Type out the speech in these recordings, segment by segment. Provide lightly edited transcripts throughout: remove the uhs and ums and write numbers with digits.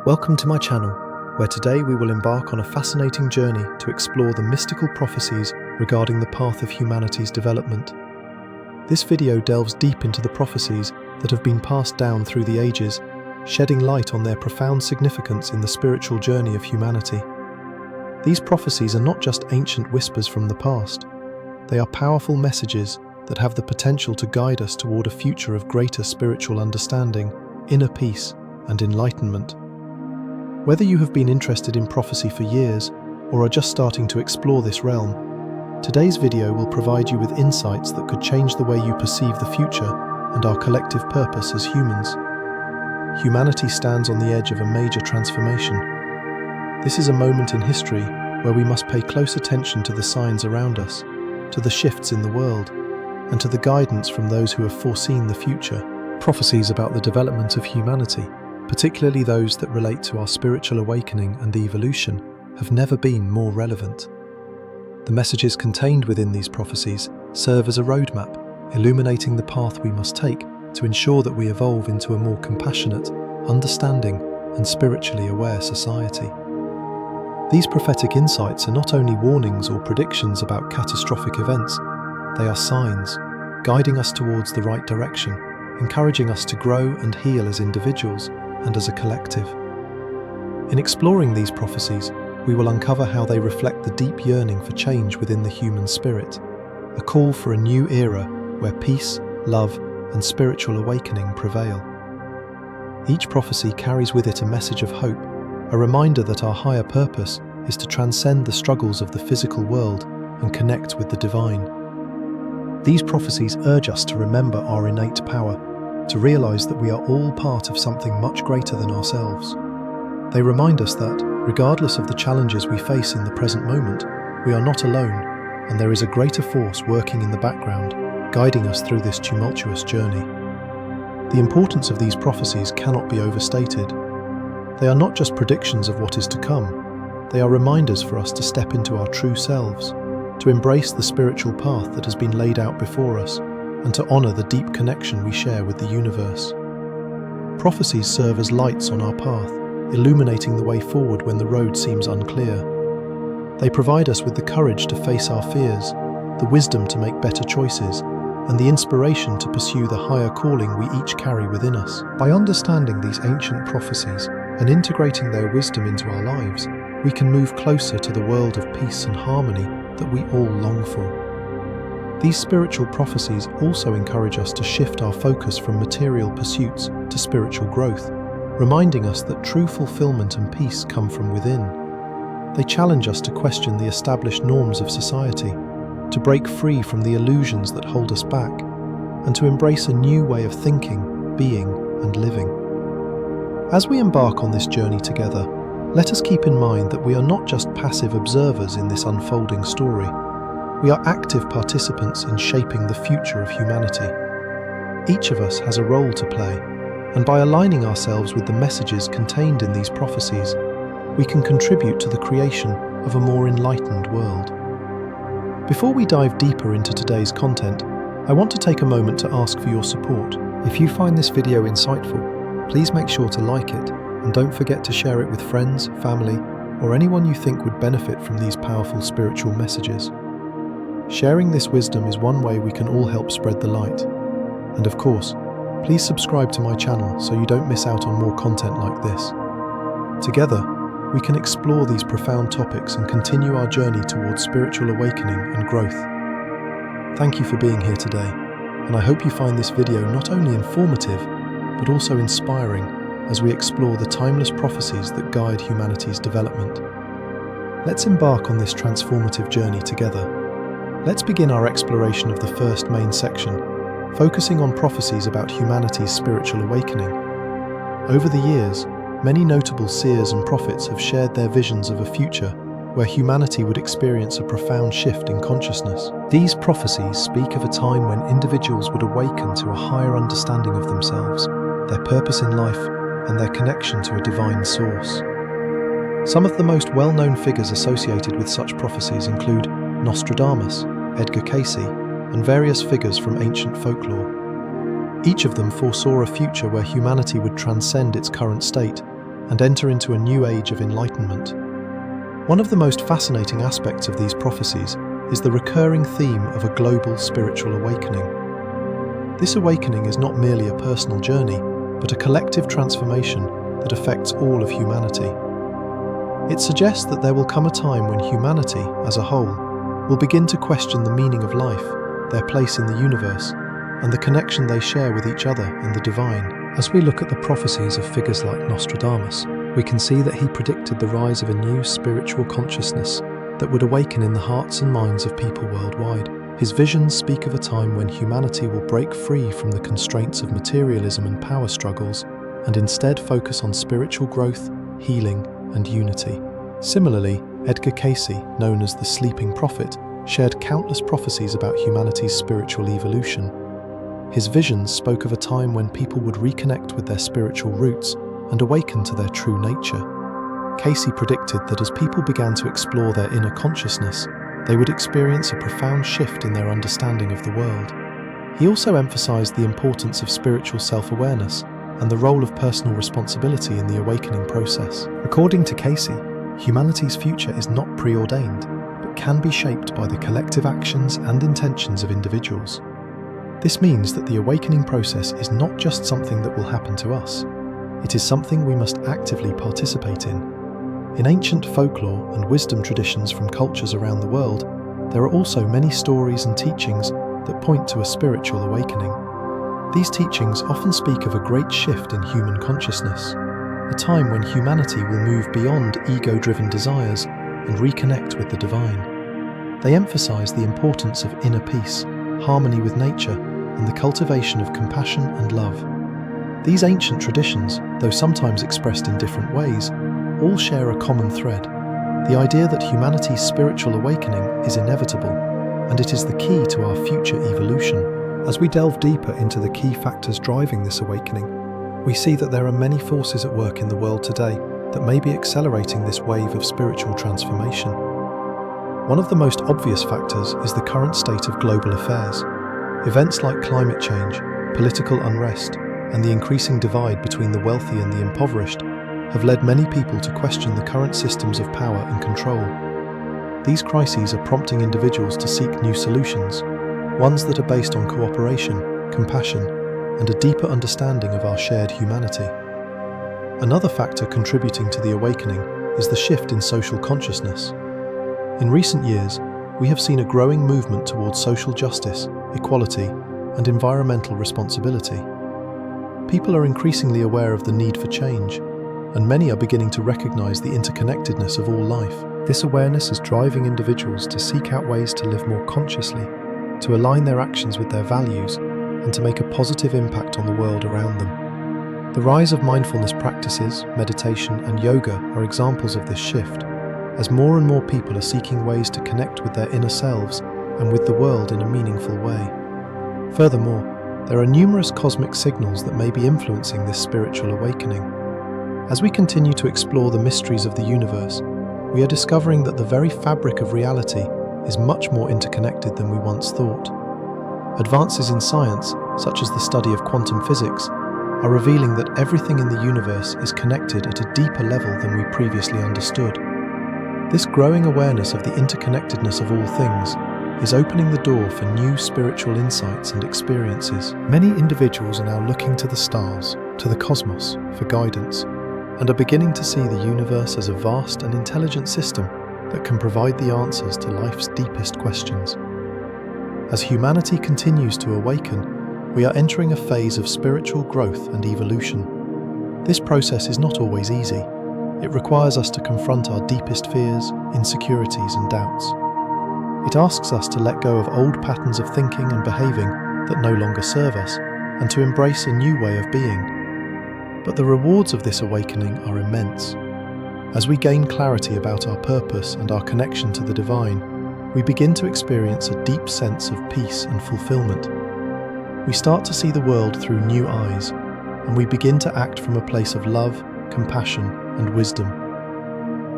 Welcome to my channel, where today we will embark on a fascinating journey to explore the mystical prophecies regarding the path of humanity's development. This video delves deep into the prophecies that have been passed down through the ages, shedding light on their profound significance in the spiritual journey of humanity. These prophecies are not just ancient whispers from the past. They are powerful messages that have the potential to guide us toward a future of greater spiritual understanding, inner peace, and enlightenment. Whether you have been interested in prophecy for years or are just starting to explore this realm, today's video will provide you with insights that could change the way you perceive the future and our collective purpose as humans. Humanity stands on the edge of a major transformation. This is a moment in history where we must pay close attention to the signs around us, to the shifts in the world, and to the guidance from those who have foreseen the future. Prophecies about the development of humanity, particularly those that relate to our spiritual awakening and evolution, have never been more relevant. The messages contained within these prophecies serve as a roadmap, illuminating the path we must take to ensure that we evolve into a more compassionate, understanding, and spiritually aware society. These prophetic insights are not only warnings or predictions about catastrophic events, they are signs, guiding us towards the right direction, encouraging us to grow and heal as individuals and as a collective. In exploring these prophecies, we will uncover how they reflect the deep yearning for change within the human spirit, a call for a new era where peace, love, and spiritual awakening prevail. Each prophecy carries with it a message of hope, a reminder that our higher purpose is to transcend the struggles of the physical world and connect with the divine. These prophecies urge us to remember our innate power, to realize that we are all part of something much greater than ourselves. They remind us that, regardless of the challenges we face in the present moment, we are not alone, and there is a greater force working in the background, guiding us through this tumultuous journey. The importance of these prophecies cannot be overstated. They are not just predictions of what is to come, they are reminders for us to step into our true selves, to embrace the spiritual path that has been laid out before us, and to honor the deep connection we share with the universe. Prophecies serve as lights on our path, illuminating the way forward when the road seems unclear. They provide us with the courage to face our fears, the wisdom to make better choices, and the inspiration to pursue the higher calling we each carry within us. By understanding these ancient prophecies and integrating their wisdom into our lives, we can move closer to the world of peace and harmony that we all long for. These spiritual prophecies also encourage us to shift our focus from material pursuits to spiritual growth, reminding us that true fulfillment and peace come from within. They challenge us to question the established norms of society, to break free from the illusions that hold us back, and to embrace a new way of thinking, being, and living. As we embark on this journey together, let us keep in mind that we are not just passive observers in this unfolding story. We are active participants in shaping the future of humanity. Each of us has a role to play, and by aligning ourselves with the messages contained in these prophecies, we can contribute to the creation of a more enlightened world. Before we dive deeper into today's content, I want to take a moment to ask for your support. If you find this video insightful, please make sure to like it, and don't forget to share it with friends, family, or anyone you think would benefit from these powerful spiritual messages. Sharing this wisdom is one way we can all help spread the light. And of course, please subscribe to my channel so you don't miss out on more content like this. Together, we can explore these profound topics and continue our journey towards spiritual awakening and growth. Thank you for being here today, and I hope you find this video not only informative, but also inspiring as we explore the timeless prophecies that guide humanity's development. Let's embark on this transformative journey together. Let's begin our exploration of the first main section, focusing on prophecies about humanity's spiritual awakening. Over the years, many notable seers and prophets have shared their visions of a future where humanity would experience a profound shift in consciousness. These prophecies speak of a time when individuals would awaken to a higher understanding of themselves, their purpose in life, and their connection to a divine source. Some of the most well-known figures associated with such prophecies include Nostradamus, Edgar Cayce, and various figures from ancient folklore. Each of them foresaw a future where humanity would transcend its current state and enter into a new age of enlightenment. One of the most fascinating aspects of these prophecies is the recurring theme of a global spiritual awakening. This awakening is not merely a personal journey, but a collective transformation that affects all of humanity. It suggests that there will come a time when humanity, as a whole, will begin to question the meaning of life, their place in the universe, and the connection they share with each other and the divine. As we look at the prophecies of figures like Nostradamus, we can see that he predicted the rise of a new spiritual consciousness that would awaken in the hearts and minds of people worldwide. His visions speak of a time when humanity will break free from the constraints of materialism and power struggles and instead focus on spiritual growth, healing, and unity. Similarly, Edgar Cayce, known as the Sleeping Prophet, shared countless prophecies about humanity's spiritual evolution. His visions spoke of a time when people would reconnect with their spiritual roots and awaken to their true nature. Cayce predicted that as people began to explore their inner consciousness, they would experience a profound shift in their understanding of the world. He also emphasized the importance of spiritual self-awareness and the role of personal responsibility in the awakening process. According to Cayce, humanity's future is not preordained, but can be shaped by the collective actions and intentions of individuals. This means that the awakening process is not just something that will happen to us. It is something we must actively participate in. In ancient folklore and wisdom traditions from cultures around the world, there are also many stories and teachings that point to a spiritual awakening. These teachings often speak of a great shift in human consciousness, a time when humanity will move beyond ego-driven desires and reconnect with the divine. They emphasize the importance of inner peace, harmony with nature, and the cultivation of compassion and love. These ancient traditions, though sometimes expressed in different ways, all share a common thread: the idea that humanity's spiritual awakening is inevitable, and it is the key to our future evolution. As we delve deeper into the key factors driving this awakening, we see that there are many forces at work in the world today that may be accelerating this wave of spiritual transformation. One of the most obvious factors is the current state of global affairs. Events like climate change, political unrest, and the increasing divide between the wealthy and the impoverished have led many people to question the current systems of power and control. These crises are prompting individuals to seek new solutions, ones that are based on cooperation, compassion, and a deeper understanding of our shared humanity. Another factor contributing to the awakening is the shift in social consciousness. In recent years, we have seen a growing movement towards social justice, equality, and environmental responsibility. People are increasingly aware of the need for change, and many are beginning to recognize the interconnectedness of all life. This awareness is driving individuals to seek out ways to live more consciously, to align their actions with their values, and to make a positive impact on the world around them. The rise of mindfulness practices, meditation, and yoga are examples of this shift, as more and more people are seeking ways to connect with their inner selves and with the world in a meaningful way. Furthermore, there are numerous cosmic signals that may be influencing this spiritual awakening. As we continue to explore the mysteries of the universe, we are discovering that the very fabric of reality is much more interconnected than we once thought. Advances in science, such as the study of quantum physics, are revealing that everything in the universe is connected at a deeper level than we previously understood. This growing awareness of the interconnectedness of all things is opening the door for new spiritual insights and experiences. Many individuals are now looking to the stars, to the cosmos, for guidance, and are beginning to see the universe as a vast and intelligent system that can provide the answers to life's deepest questions. As humanity continues to awaken, we are entering a phase of spiritual growth and evolution. This process is not always easy. It requires us to confront our deepest fears, insecurities, and doubts. It asks us to let go of old patterns of thinking and behaving that no longer serve us, and to embrace a new way of being. But the rewards of this awakening are immense. As we gain clarity about our purpose and our connection to the divine, we begin to experience a deep sense of peace and fulfillment. We start to see the world through new eyes, and we begin to act from a place of love, compassion, and wisdom.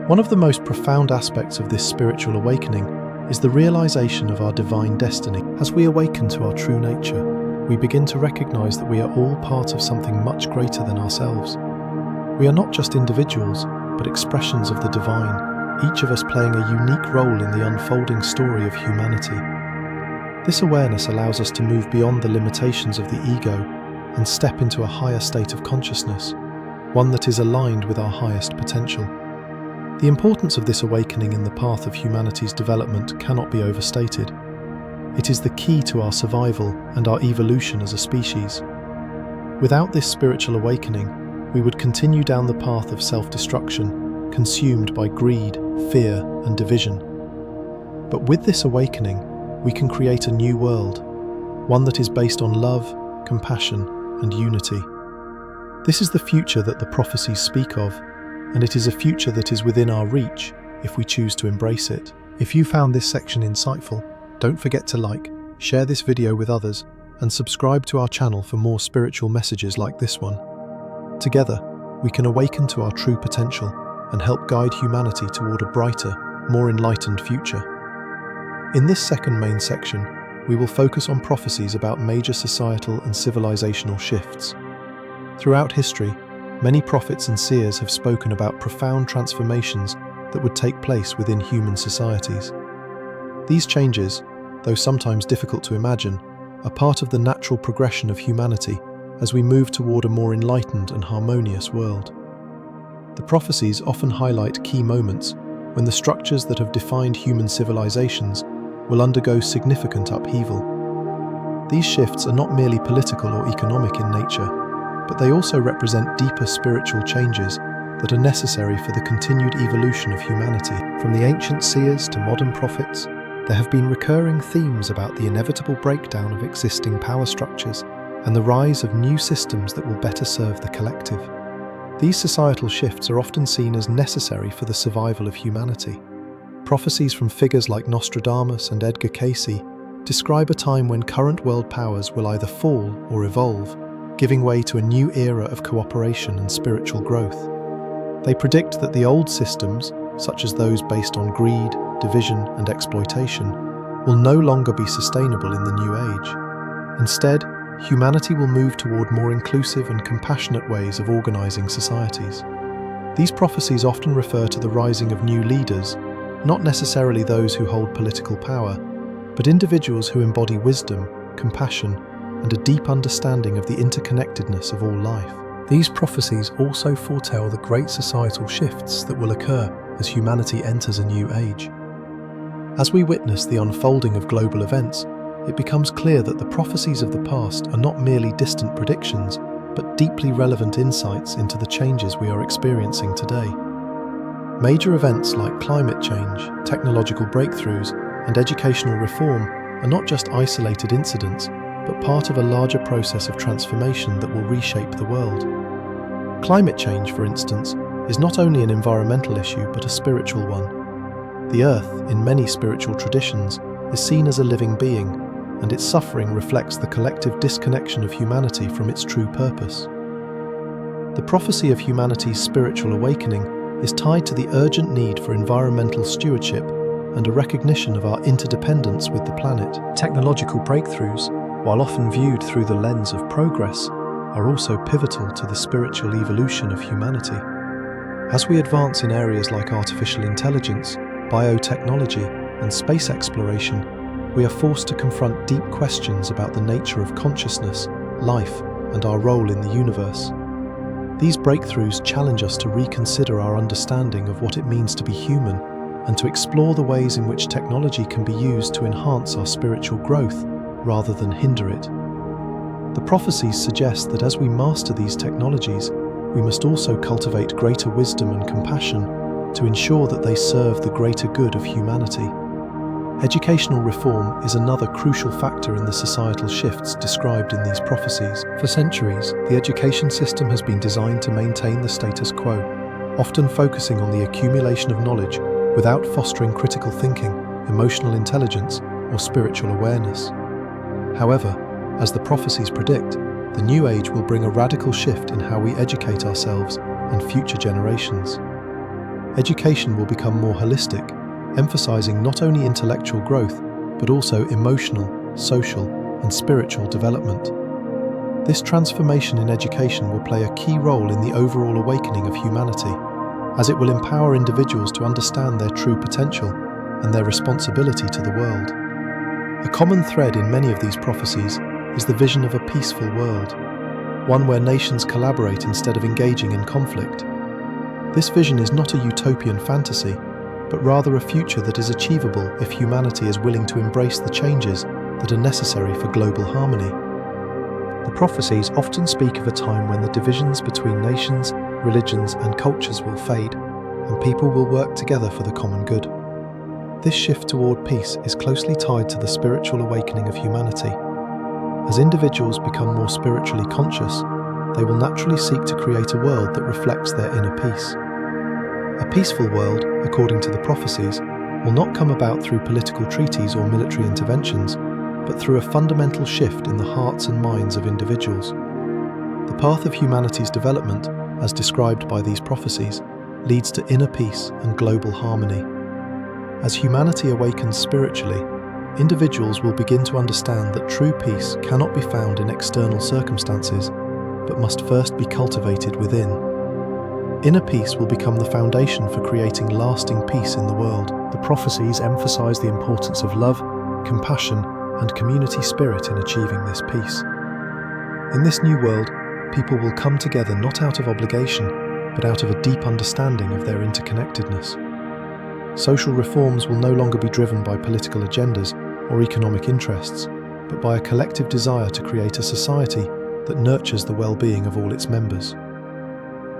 One of the most profound aspects of this spiritual awakening is the realization of our divine destiny. As we awaken to our true nature, we begin to recognize that we are all part of something much greater than ourselves. We are not just individuals, but expressions of the divine, each of us playing a unique role in the unfolding story of humanity. This awareness allows us to move beyond the limitations of the ego and step into a higher state of consciousness, one that is aligned with our highest potential. The importance of this awakening in the path of humanity's development cannot be overstated. It is the key to our survival and our evolution as a species. Without this spiritual awakening, we would continue down the path of self-destruction, consumed by greed, fear, and division. But with this awakening, we can create a new world, one that is based on love, compassion, and unity. This is the future that the prophecies speak of, and it is a future that is within our reach if we choose to embrace it. If you found this section insightful, don't forget to like, share this video with others, and subscribe to our channel for more spiritual messages like this one. Together, we can awaken to our true potential and help guide humanity toward a brighter, more enlightened future. In this second main section, we will focus on prophecies about major societal and civilizational shifts. Throughout history, many prophets and seers have spoken about profound transformations that would take place within human societies. These changes, though sometimes difficult to imagine, are part of the natural progression of humanity as we move toward a more enlightened and harmonious world. The prophecies often highlight key moments when the structures that have defined human civilizations will undergo significant upheaval. These shifts are not merely political or economic in nature, but they also represent deeper spiritual changes that are necessary for the continued evolution of humanity. From the ancient seers to modern prophets, there have been recurring themes about the inevitable breakdown of existing power structures and the rise of new systems that will better serve the collective. These societal shifts are often seen as necessary for the survival of humanity. Prophecies from figures like Nostradamus and Edgar Cayce describe a time when current world powers will either fall or evolve, giving way to a new era of cooperation and spiritual growth. They predict that the old systems, such as those based on greed, division, and exploitation, will no longer be sustainable in the new age. Instead, humanity will move toward more inclusive and compassionate ways of organizing societies. These prophecies often refer to the rising of new leaders, not necessarily those who hold political power, but individuals who embody wisdom, compassion, and a deep understanding of the interconnectedness of all life. These prophecies also foretell the great societal shifts that will occur as humanity enters a new age. As we witness the unfolding of global events, it becomes clear that the prophecies of the past are not merely distant predictions, but deeply relevant insights into the changes we are experiencing today. Major events like climate change, technological breakthroughs, and educational reform are not just isolated incidents, but part of a larger process of transformation that will reshape the world. Climate change, for instance, is not only an environmental issue but a spiritual one. The Earth, in many spiritual traditions, is seen as a living being, and its suffering reflects the collective disconnection of humanity from its true purpose. The prophecy of humanity's spiritual awakening is tied to the urgent need for environmental stewardship and a recognition of our interdependence with the planet. Technological breakthroughs, while often viewed through the lens of progress, are also pivotal to the spiritual evolution of humanity. As we advance in areas like artificial intelligence, biotechnology, and space exploration, we are forced to confront deep questions about the nature of consciousness, life, and our role in the universe. These breakthroughs challenge us to reconsider our understanding of what it means to be human and to explore the ways in which technology can be used to enhance our spiritual growth rather than hinder it. The prophecies suggest that as we master these technologies, we must also cultivate greater wisdom and compassion to ensure that they serve the greater good of humanity. Educational reform is another crucial factor in the societal shifts described in these prophecies. For centuries, the education system has been designed to maintain the status quo, often focusing on the accumulation of knowledge without fostering critical thinking, emotional intelligence, or spiritual awareness. However, as the prophecies predict, the new age will bring a radical shift in how we educate ourselves and future generations. Education will become more holistic, emphasizing not only intellectual growth, but also emotional, social, and spiritual development. This transformation in education will play a key role in the overall awakening of humanity, as it will empower individuals to understand their true potential and their responsibility to the world. A common thread in many of these prophecies is the vision of a peaceful world, one where nations collaborate instead of engaging in conflict. This vision is not a utopian fantasy, but rather a future that is achievable if humanity is willing to embrace the changes that are necessary for global harmony. The prophecies often speak of a time when the divisions between nations, religions, and cultures will fade, and people will work together for the common good. This shift toward peace is closely tied to the spiritual awakening of humanity. As individuals become more spiritually conscious, they will naturally seek to create a world that reflects their inner peace. A peaceful world, according to the prophecies, will not come about through political treaties or military interventions, but through a fundamental shift in the hearts and minds of individuals. The path of humanity's development, as described by these prophecies, leads to inner peace and global harmony. As humanity awakens spiritually, individuals will begin to understand that true peace cannot be found in external circumstances, but must first be cultivated within. Inner peace will become the foundation for creating lasting peace in the world. The prophecies emphasize the importance of love, compassion, and community spirit in achieving this peace. In this new world, people will come together not out of obligation, but out of a deep understanding of their interconnectedness. Social reforms will no longer be driven by political agendas or economic interests, but by a collective desire to create a society that nurtures the well-being of all its members.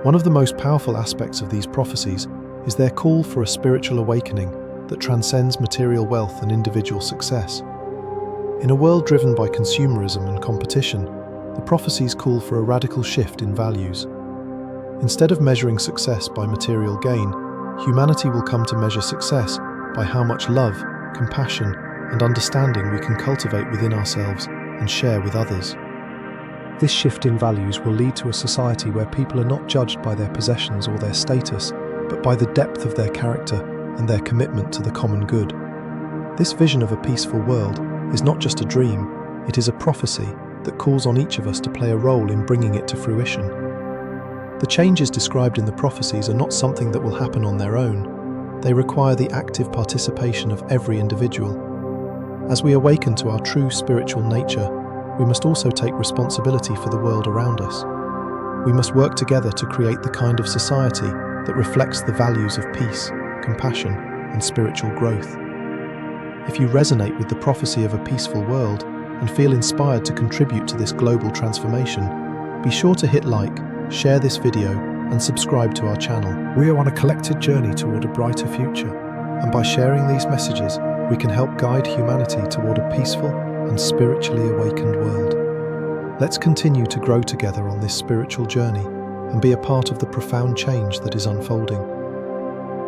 One of the most powerful aspects of these prophecies is their call for a spiritual awakening that transcends material wealth and individual success. In a world driven by consumerism and competition, the prophecies call for a radical shift in values. Instead of measuring success by material gain, humanity will come to measure success by how much love, compassion, and understanding we can cultivate within ourselves and share with others. This shift in values will lead to a society where people are not judged by their possessions or their status, but by the depth of their character and their commitment to the common good. This vision of a peaceful world is not just a dream, it is a prophecy that calls on each of us to play a role in bringing it to fruition. The changes described in the prophecies are not something that will happen on their own. They require the active participation of every individual. As we awaken to our true spiritual nature, we must also take responsibility for the world around us. We must work together to create the kind of society that reflects the values of peace, compassion, and spiritual growth. If you resonate with the prophecy of a peaceful world and feel inspired to contribute to this global transformation, be sure to hit like, share this video, and subscribe to our channel. We are on a collective journey toward a brighter future, and by sharing these messages, we can help guide humanity toward a peaceful and spiritually awakened world. Let's continue to grow together on this spiritual journey and be a part of the profound change that is unfolding.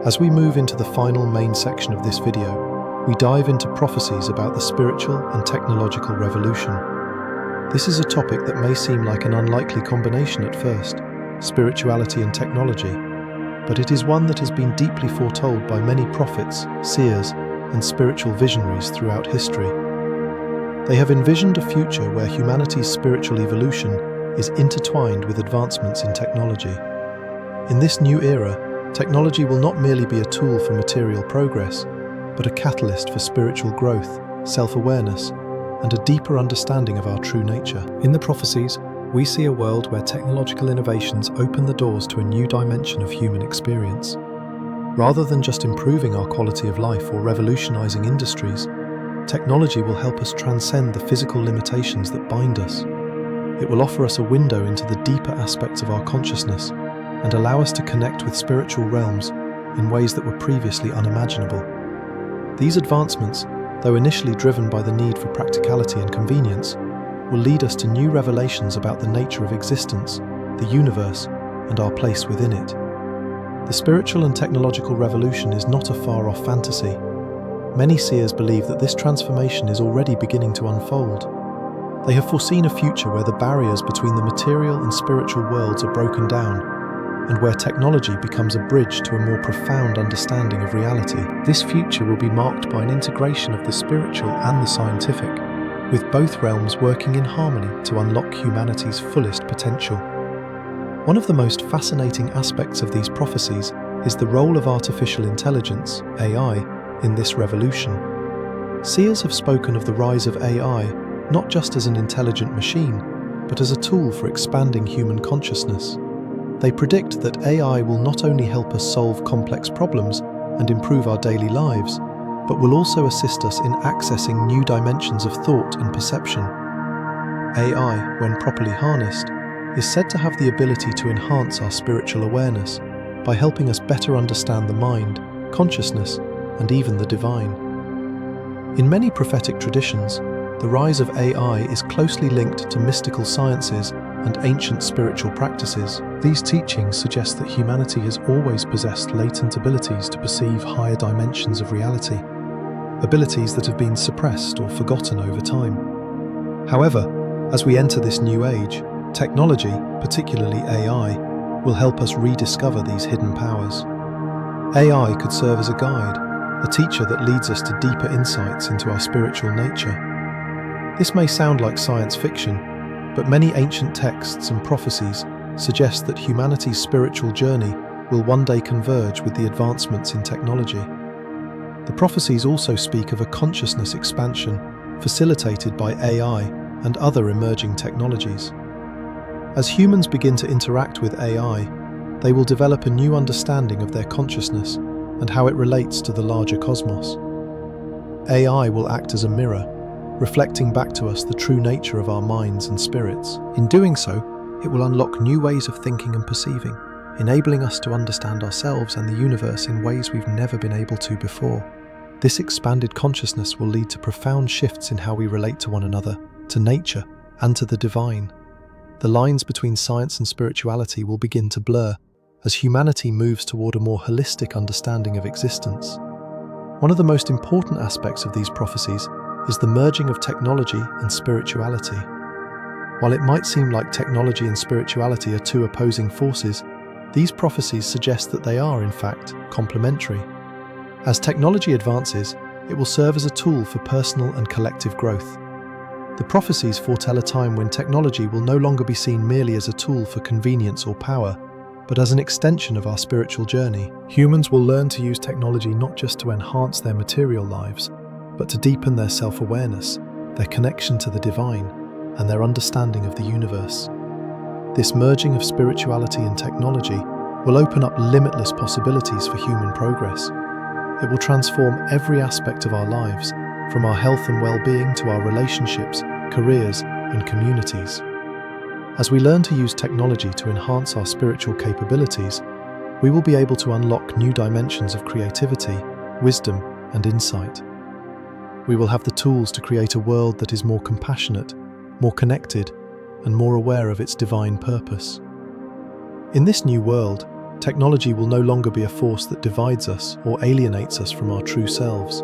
As we move into the final main section of this video, we dive into prophecies about the spiritual and technological revolution. This is a topic that may seem like an unlikely combination at first, spirituality and technology, but it is one that has been deeply foretold by many prophets, seers, and spiritual visionaries throughout history. They have envisioned a future where humanity's spiritual evolution is intertwined with advancements in technology. In this new era, technology will not merely be a tool for material progress, but a catalyst for spiritual growth, self-awareness, and a deeper understanding of our true nature. In the prophecies, we see a world where technological innovations open the doors to a new dimension of human experience. Rather than just improving our quality of life or revolutionizing industries, technology will help us transcend the physical limitations that bind us. It will offer us a window into the deeper aspects of our consciousness and allow us to connect with spiritual realms in ways that were previously unimaginable. These advancements, though initially driven by the need for practicality and convenience, will lead us to new revelations about the nature of existence, the universe, and our place within it. The spiritual and technological revolution is not a far-off fantasy. Many seers believe that this transformation is already beginning to unfold. They have foreseen a future where the barriers between the material and spiritual worlds are broken down, and where technology becomes a bridge to a more profound understanding of reality. This future will be marked by an integration of the spiritual and the scientific, with both realms working in harmony to unlock humanity's fullest potential. One of the most fascinating aspects of these prophecies is the role of artificial intelligence, AI, in this revolution. Seers have spoken of the rise of AI not just as an intelligent machine, but as a tool for expanding human consciousness. They predict that AI will not only help us solve complex problems and improve our daily lives, but will also assist us in accessing new dimensions of thought and perception. AI, when properly harnessed, is said to have the ability to enhance our spiritual awareness by helping us better understand the mind, consciousness, and even the divine. In many prophetic traditions, the rise of AI is closely linked to mystical sciences and ancient spiritual practices. These teachings suggest that humanity has always possessed latent abilities to perceive higher dimensions of reality, abilities that have been suppressed or forgotten over time. However, as we enter this new age, technology, particularly AI, will help us rediscover these hidden powers. AI could serve as a guide, a teacher that leads us to deeper insights into our spiritual nature. This may sound like science fiction, but many ancient texts and prophecies suggest that humanity's spiritual journey will one day converge with the advancements in technology. The prophecies also speak of a consciousness expansion facilitated by AI and other emerging technologies. As humans begin to interact with AI, they will develop a new understanding of their consciousness and how it relates to the larger cosmos. AI will act as a mirror, reflecting back to us the true nature of our minds and spirits. In doing so, it will unlock new ways of thinking and perceiving, enabling us to understand ourselves and the universe in ways we've never been able to before. This expanded consciousness will lead to profound shifts in how we relate to one another, to nature, and to the divine. The lines between science and spirituality will begin to blur as humanity moves toward a more holistic understanding of existence. One of the most important aspects of these prophecies is the merging of technology and spirituality. While it might seem like technology and spirituality are two opposing forces, these prophecies suggest that they are, in fact, complementary. As technology advances, it will serve as a tool for personal and collective growth. The prophecies foretell a time when technology will no longer be seen merely as a tool for convenience or power, but as an extension of our spiritual journey. Humans will learn to use technology not just to enhance their material lives, but to deepen their self-awareness, their connection to the divine, and their understanding of the universe. This merging of spirituality and technology will open up limitless possibilities for human progress. It will transform every aspect of our lives, from our health and well-being to our relationships, careers, and communities. As we learn to use technology to enhance our spiritual capabilities, we will be able to unlock new dimensions of creativity, wisdom, and insight. We will have the tools to create a world that is more compassionate, more connected, and more aware of its divine purpose. In this new world, technology will no longer be a force that divides us or alienates us from our true selves.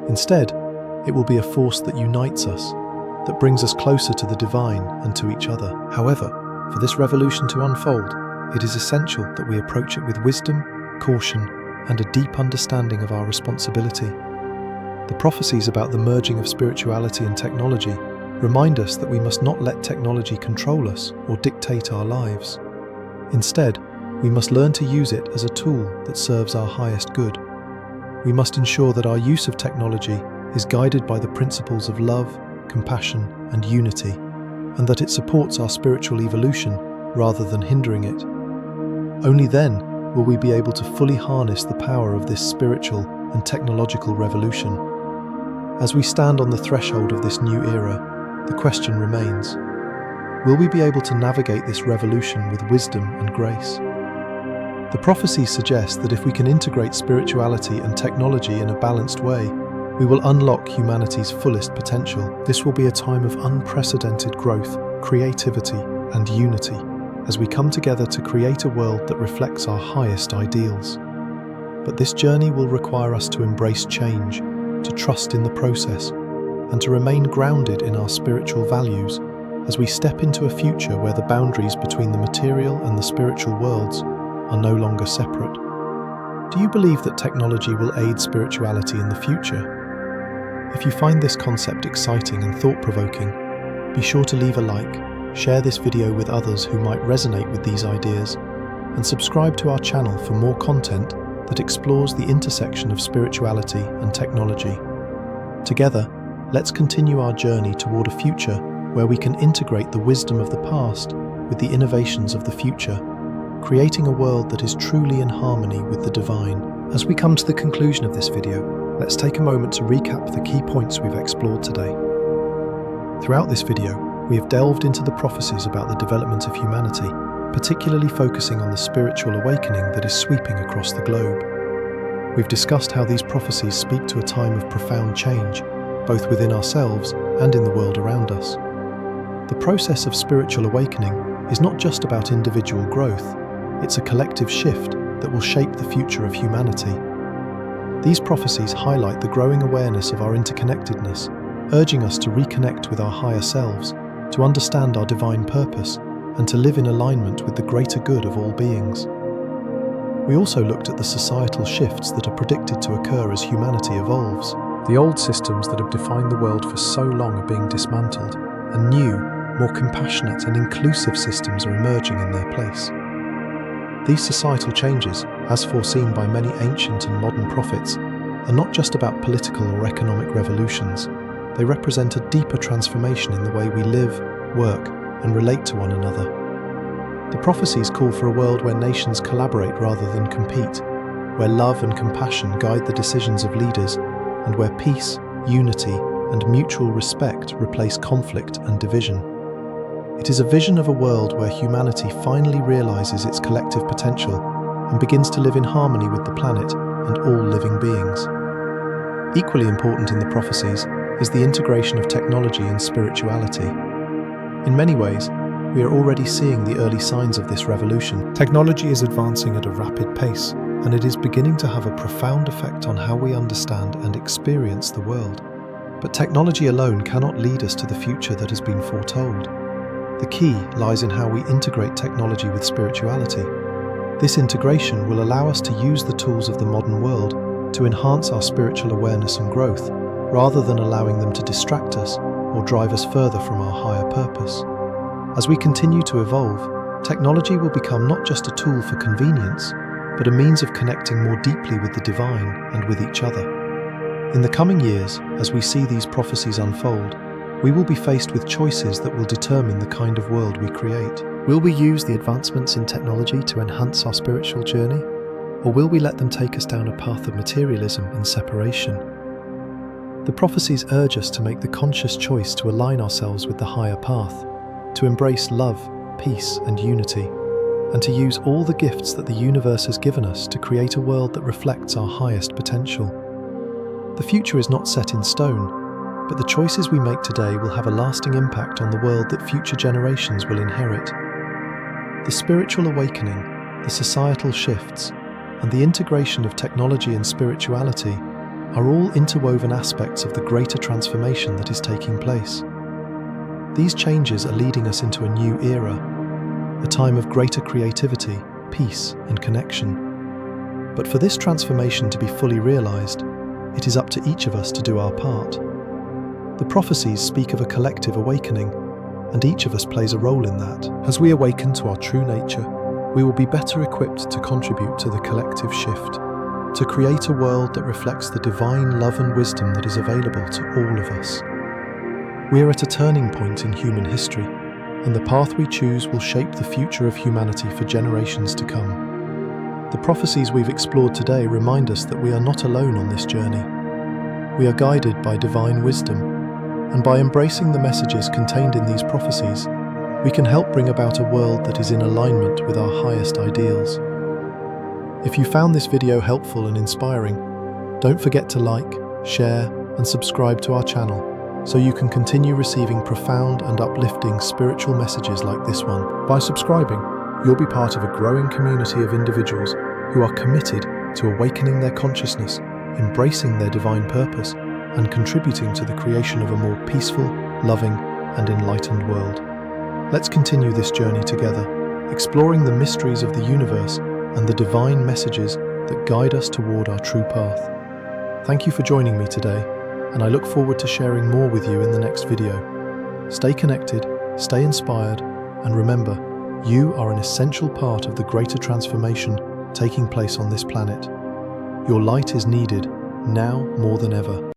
Instead, it will be a force that unites us, that brings us closer to the divine and to each other. However, for this revolution to unfold, it is essential that we approach it with wisdom, caution, and a deep understanding of our responsibility. The prophecies about the merging of spirituality and technology remind us that we must not let technology control us or dictate our lives. Instead, we must learn to use it as a tool that serves our highest good. We must ensure that our use of technology is guided by the principles of love, compassion, and unity, and that it supports our spiritual evolution rather than hindering it. Only then will we be able to fully harness the power of this spiritual and technological revolution. As we stand on the threshold of this new era, the question remains: will we be able to navigate this revolution with wisdom and grace? The prophecies suggest that if we can integrate spirituality and technology in a balanced way, we will unlock humanity's fullest potential. This will be a time of unprecedented growth, creativity, and unity, as we come together to create a world that reflects our highest ideals. But this journey will require us to embrace change, to trust in the process, and to remain grounded in our spiritual values as we step into a future where the boundaries between the material and the spiritual worlds are no longer separate. Do you believe that technology will aid spirituality in the future? If you find this concept exciting and thought-provoking, be sure to leave a like, share this video with others who might resonate with these ideas, and subscribe to our channel for more content that explores the intersection of spirituality and technology. Together, let's continue our journey toward a future where we can integrate the wisdom of the past with the innovations of the future, creating a world that is truly in harmony with the divine. As we come to the conclusion of this video, let's take a moment to recap the key points we've explored today. Throughout this video, we have delved into the prophecies about the development of humanity, particularly focusing on the spiritual awakening that is sweeping across the globe. We've discussed how these prophecies speak to a time of profound change, both within ourselves and in the world around us. The process of spiritual awakening is not just about individual growth, it's a collective shift that will shape the future of humanity. These prophecies highlight the growing awareness of our interconnectedness, urging us to reconnect with our higher selves, to understand our divine purpose, and to live in alignment with the greater good of all beings. We also looked at the societal shifts that are predicted to occur as humanity evolves. The old systems that have defined the world for so long are being dismantled, and new, more compassionate and inclusive systems are emerging in their place. These societal changes, as foreseen by many ancient and modern prophets, are not just about political or economic revolutions. They represent a deeper transformation in the way we live, work, and relate to one another. The prophecies call for a world where nations collaborate rather than compete, where love and compassion guide the decisions of leaders, and where peace, unity, and mutual respect replace conflict and division. It is a vision of a world where humanity finally realizes its collective potential and begins to live in harmony with the planet and all living beings. Equally important in the prophecies is the integration of technology and spirituality. In many ways, we are already seeing the early signs of this revolution. Technology is advancing at a rapid pace, and it is beginning to have a profound effect on how we understand and experience the world. But technology alone cannot lead us to the future that has been foretold. The key lies in how we integrate technology with spirituality. This integration will allow us to use the tools of the modern world to enhance our spiritual awareness and growth, rather than allowing them to distract us or drive us further from our higher purpose. As we continue to evolve, technology will become not just a tool for convenience, but a means of connecting more deeply with the divine and with each other. In the coming years, as we see these prophecies unfold, we will be faced with choices that will determine the kind of world we create. Will we use the advancements in technology to enhance our spiritual journey? Or will we let them take us down a path of materialism and separation? The prophecies urge us to make the conscious choice to align ourselves with the higher path, to embrace love, peace, and unity, and to use all the gifts that the universe has given us to create a world that reflects our highest potential. The future is not set in stone, but the choices we make today will have a lasting impact on the world that future generations will inherit. The spiritual awakening, the societal shifts, and the integration of technology and spirituality are all interwoven aspects of the greater transformation that is taking place. These changes are leading us into a new era, a time of greater creativity, peace, and connection. But for this transformation to be fully realized, it is up to each of us to do our part. The prophecies speak of a collective awakening, and each of us plays a role in that. As we awaken to our true nature, we will be better equipped to contribute to the collective shift, to create a world that reflects the divine love and wisdom that is available to all of us. We are at a turning point in human history, and the path we choose will shape the future of humanity for generations to come. The prophecies we've explored today remind us that we are not alone on this journey. We are guided by divine wisdom, and by embracing the messages contained in these prophecies, we can help bring about a world that is in alignment with our highest ideals. If you found this video helpful and inspiring, don't forget to like, share, and subscribe to our channel so you can continue receiving profound and uplifting spiritual messages like this one. By subscribing, you'll be part of a growing community of individuals who are committed to awakening their consciousness, embracing their divine purpose, and contributing to the creation of a more peaceful, loving, and enlightened world. Let's continue this journey together, exploring the mysteries of the universe and the divine messages that guide us toward our true path. Thank you for joining me today, and I look forward to sharing more with you in the next video. Stay connected, stay inspired, and remember, you are an essential part of the greater transformation taking place on this planet. Your light is needed, now more than ever.